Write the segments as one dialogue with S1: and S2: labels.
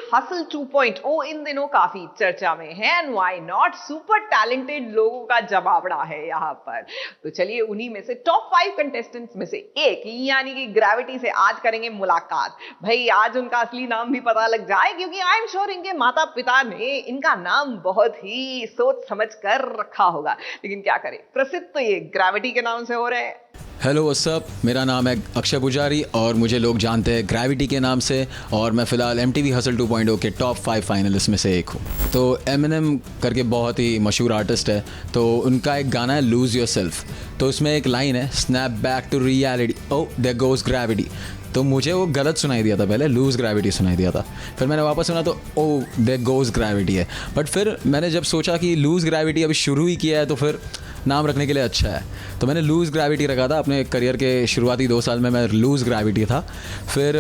S1: Hustle 2.0 इन दिनों काफी चर्चा में है and why not, super talented लोगों का जमावड़ा है यहाँ पर। तो चलिए उन्हीं में से टॉप 5 कंटेस्टेंट्स में से एक यानी कि ग्रेविटी से आज करेंगे मुलाकात। भाई आज उनका असली नाम भी पता लग जाए, क्योंकि आई एम श्योर इनके माता पिता ने इनका नाम बहुत ही सोच समझ कर रखा होगा, लेकिन क्या करें, प्रसिद्ध तो ये ग्रेविटी के नाम से हो रहे हैं।
S2: हेलो व्हाट्सअप, मेरा नाम है अक्षय पुजारी और मुझे लोग जानते हैं ग्रेविटी के नाम से, और मैं फ़िलहाल MTV हसल 2.0 के टॉप 5 फाइनलिस्ट में से एक हूँ। तो Eminem करके बहुत ही मशहूर आर्टिस्ट है, तो उनका एक गाना है लूज़ योरसेल्फ, तो उसमें एक लाइन है snap back to reality, oh there goes gravity. तो मुझे वो गलत सुनाई दिया था, पहले लूज़ ग्रेविटी सुनाई दिया था, फिर मैंने वापस सुना तो ओ देयर गोज़ ग्रेविटी है। बट फिर मैंने जब सोचा कि लूज़ ग्रेविटी अभी शुरू ही किया है तो फिर नाम रखने के लिए अच्छा है, तो मैंने लूज़ ग्रेविटी रखा था। अपने करियर के शुरुआती 2 साल में मैं लूज़ ग्रेविटी था। फिर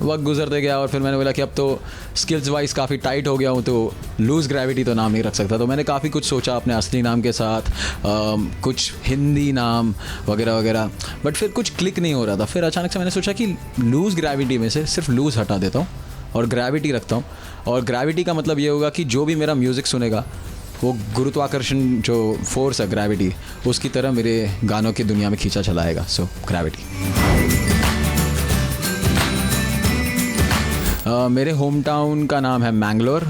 S2: वक्त गुजरते गया और फिर मैंने बोला कि अब तो स्किल्स वाइज काफ़ी टाइट हो गया हूँ, तो लूज़ ग्रेविटी तो नाम नहीं रख सकता। तो मैंने काफ़ी कुछ सोचा अपने असली नाम के साथ, कुछ हिंदी नाम वगैरह वगैरह, बट फिर कुछ क्लिक नहीं हो रहा था। फिर अचानक से मैंने सोचा कि लूज़ ग्रेविटी में से सिर्फ लूज़ हटा देता हूँ और ग्रेविटी रखता हूँ। और ग्रेविटी का मतलब ये होगा कि जो भी मेरा म्यूज़िक सुनेगा वो गुरुत्वाकर्षण जो फोर्स है ग्रेविटी, उसकी तरह मेरे गानों की दुनिया में खींचा चलाएगा। So gravity. मेरे होम टाउन का नाम है मैंगलोर।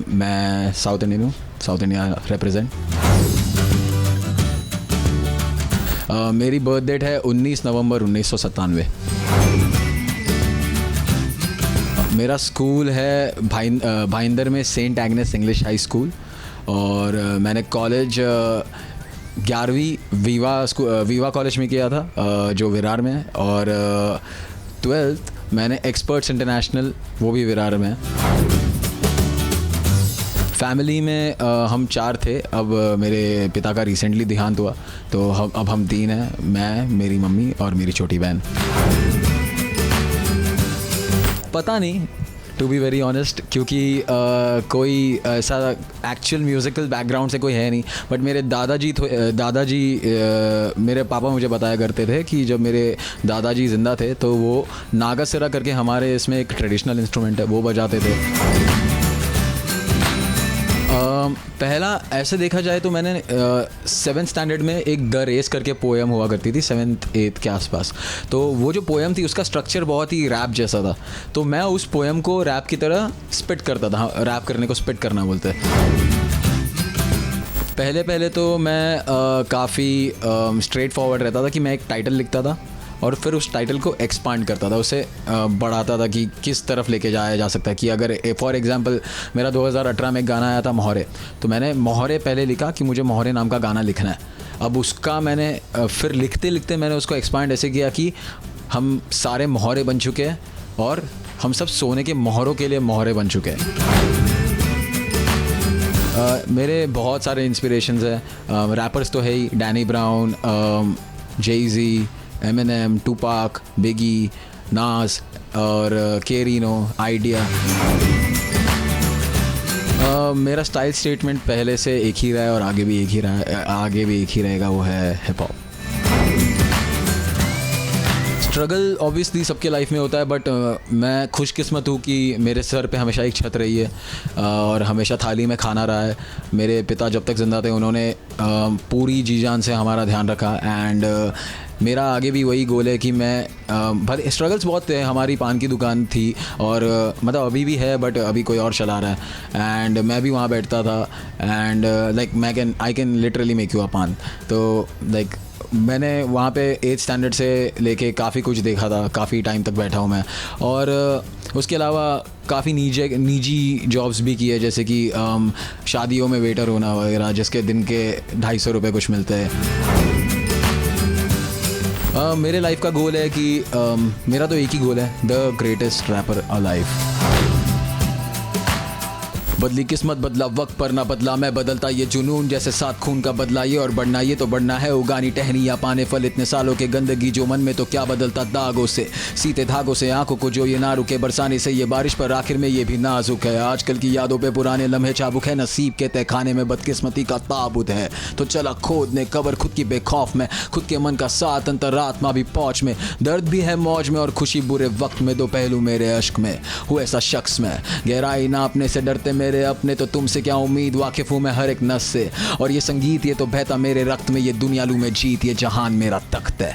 S2: मैं साउथ इंडियन हूँ, साउथ इंडिया रिप्रेजेंट। मेरी बर्थ डेट है 19 नवंबर 1997। मेरा स्कूल है भाईंदर में Saint Agnes English High School, और मैंने कॉलेज 11वीं वीवा कॉलेज में किया था जो विरार में है, और 12th मैंने एक्सपर्ट्स इंटरनेशनल, वो भी विरार में है। फैमिली में हम 4 थे, अब मेरे पिता का रिसेंटली देहांत हुआ, तो अब हम 3 हैं, मैं, मेरी मम्मी और मेरी छोटी बहन। पता नहीं, टू बी वेरी ऑनेस्ट, क्योंकि कोई ऐसा एक्चुअल म्यूज़िकल बैकग्राउंड से कोई है नहीं। बट मेरे दादाजी मेरे पापा मुझे बताया करते थे कि जब मेरे दादाजी ज़िंदा थे तो वो नागासिरा करके हमारे इसमें एक ट्रेडिशनल इंस्ट्रूमेंट है, वो बजाते थे। पहला ऐसे देखा जाए तो मैंने 7th स्टैंडर्ड में एक द रेस करके पोएम हुआ करती थी 7th 8th के आसपास। तो वो जो पोएम थी उसका स्ट्रक्चर बहुत ही रैप जैसा था, तो मैं उस पोएम को रैप की तरह स्पिट करता था। रैप करने को स्पिट करना बोलते हैं। पहले तो मैं काफ़ी स्ट्रेट फॉरवर्ड रहता था कि मैं एक टाइटल लिखता था और फिर उस टाइटल को एक्सपांड करता था, उसे बढ़ाता था कि किस तरफ लेके जाया जा सकता है। कि अगर फॉर एग्जांपल मेरा 2018 में एक गाना आया था मोहरे, तो मैंने मोहरे पहले लिखा कि मुझे मोहरे नाम का गाना लिखना है। अब उसका मैंने फिर लिखते लिखते मैंने उसको एक्सपांड ऐसे किया कि हम सारे मोहरे बन चुके हैं और हम सब सोने के मोहरों के लिए मोहरे बन चुके हैं। मेरे बहुत सारे इंस्पिरेशंस हैं, रैपर्स तो है ही, डैनी ब्राउन, जेज़ी, Eminem, टूपाक, बिगी, नाज और केरिनो, आइडिया। मेरा स्टाइल स्टेटमेंट पहले से एक ही रहा है और आगे भी एक ही रहेगा, वो है हिप हॉप। स्ट्रगल ऑब्वियसली सबके लाइफ में होता है, बट मैं खुशकिस्मत हूँ कि मेरे सर पे हमेशा एक छत रही है और हमेशा थाली में खाना रहा है। मेरे पिता जब तक ज़िंदा थे उन्होंने पूरी जी जान से हमारा ध्यान रखा, एंड मेरा आगे भी वही गोल है कि मैं स्ट्रगल्स बहुत थे। हमारी पान की दुकान थी और मतलब अभी भी है, बट अभी कोई और चला रहा है, एंड मैं भी वहाँ बैठता था, and like I can literally make you अ पान। तो लाइक मैंने वहाँ पे 8th स्टैंडर्ड से लेके काफ़ी कुछ देखा था, काफ़ी टाइम तक बैठा हूँ मैं। और उसके अलावा काफ़ी निजी जॉब्स भी की है, जैसे कि शादियों में वेटर होना वगैरह, जिसके दिन के 250 रुपये कुछ मिलते हैं। मेरे लाइफ का गोल है कि मेरा तो एक ही गोल है, द ग्रेटेस्ट रैपर अलाइव। बदली किस्मत, बदला वक्त पर ना बदला मैं, बदलता ये जुनून जैसे साथ खून का बदला ये, और बढ़ना ये तो बढ़ना है, उगानी टहनियाँ पाने फल, इतने सालों के गंदगी जो मन में, तो क्या बदलता दागों से, सीते धागों से आंखों को जो ये ना रुके, बरसाने से ये बारिश पर आखिर में ये भी नाजुक है, आजकल की यादों पे पुराने लम्हे चाबुक है, नसीब के तहखाने में बदकिस्मती का ताबूत है, तो चला खोदने कबर खुद की बेखौफ में, खुद के मन का साथ अंतरात्मा भी पहुंच में, दर्द भी है मौज में और खुशी बुरे वक्त में, दो पहलू मेरे अश्क में हूँ ऐसा शख्स में, गहराई नापने से डरते मेरे अपने, तो तुमसे क्या उम्मीद, वाकिफ हूँ मैं हर एक नस से, और ये संगीत ये तो बहता मेरे रक्त में, ये दुनिया लूं मैं जीत, ये जहान मेरा तख्त है।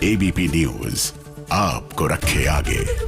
S3: एबीपी न्यूज आपको रखे आगे।